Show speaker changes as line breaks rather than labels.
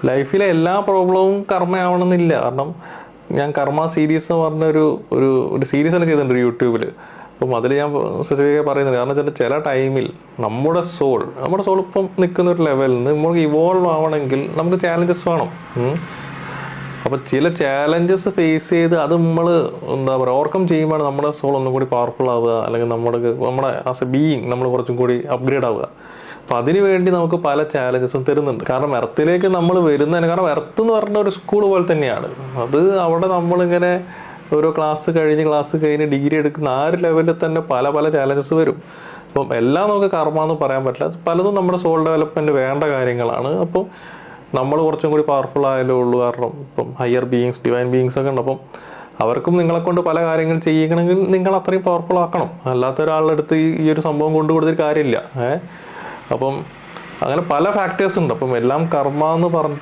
ലൈഫിലെ എല്ലാ പ്രോബ്ലവും കർമ്മയാവണമെന്നില്ല. കാരണം ഞാൻ കർമ്മ സീരീസ് എന്ന് പറഞ്ഞ ഒരു ഒരു സീരീസ് തന്നെ ചെയ്തിട്ടുണ്ട് യൂട്യൂബിൽ. അപ്പം അതിൽ ഞാൻ സ്പെസിഫിക്കായി പറയുന്നത് കാരണം വെച്ചാൽ ചില ടൈമിൽ നമ്മുടെ സോൾ ഇപ്പം നിൽക്കുന്ന ഒരു ലെവലിൽ നിന്ന് നമുക്ക് ഇവോൾവ് ആവണമെങ്കിൽ നമുക്ക് ചാലഞ്ചസ് വേണം. അപ്പം ചില ചാലഞ്ചസ് ഫേസ് ചെയ്ത് അത് നമ്മൾ എന്താ പറയുക ഓവർകം ചെയ്യുമ്പോൾ നമ്മുടെ സോൾ ഒന്നും കൂടി പവർഫുൾ ആവുക, അല്ലെങ്കിൽ നമ്മുടെ ആസ് എ ബീയിങ് നമ്മൾ കുറച്ചും കൂടി അപ്ഗ്രേഡ് ആവുക. അപ്പം അതിനു വേണ്ടി നമുക്ക് പല ചാലഞ്ചസും തരുന്നുണ്ട്. കാരണം എർത്തിലേക്ക് നമ്മൾ വരുന്നതിന്, കാരണം എർത്ത് എന്ന് പറഞ്ഞ ഒരു സ്കൂൾ പോലെ തന്നെയാണ് അത്. അവിടെ നമ്മളിങ്ങനെ ഓരോ ക്ലാസ് കഴിഞ്ഞ് ഡിഗ്രി എടുക്കുന്ന ആ ഒരു ലെവലിൽ തന്നെ പല പല ചാലഞ്ചസ് വരും. അപ്പം എല്ലാം നമുക്ക് കർമ്മ എന്ന് പറയാൻ പറ്റില്ല. പലതും നമ്മുടെ സോൾ ഡെവലപ്മെന്റ് വേണ്ട കാര്യങ്ങളാണ്. അപ്പം നമ്മൾ കുറച്ചും കൂടി പവർഫുൾ ആയാലേ ഉള്ളൂ. കാരണം ഇപ്പം ഹയർ ബീയിങ്സ്, ഡിവൈൻ ബീയിങ്സ് ഒക്കെ ഉണ്ട്. അപ്പം അവർക്കും നിങ്ങളെ കൊണ്ട് പല കാര്യങ്ങൾ ചെയ്യിക്കണമെങ്കിൽ നിങ്ങൾ അത്രയും പവർഫുൾ ആക്കണം. അല്ലാത്ത ഒരാളുടെ അടുത്ത് ഈ ഒരു സംഭവം കൊണ്ടു കൊടുത്തിട്ട് കാര്യമില്ല. അപ്പം അങ്ങനെ പല ഫാക്ടേഴ്സ് ഉണ്ട്. അപ്പം എല്ലാം കർമ്മ എന്ന് പറഞ്ഞിട്ട്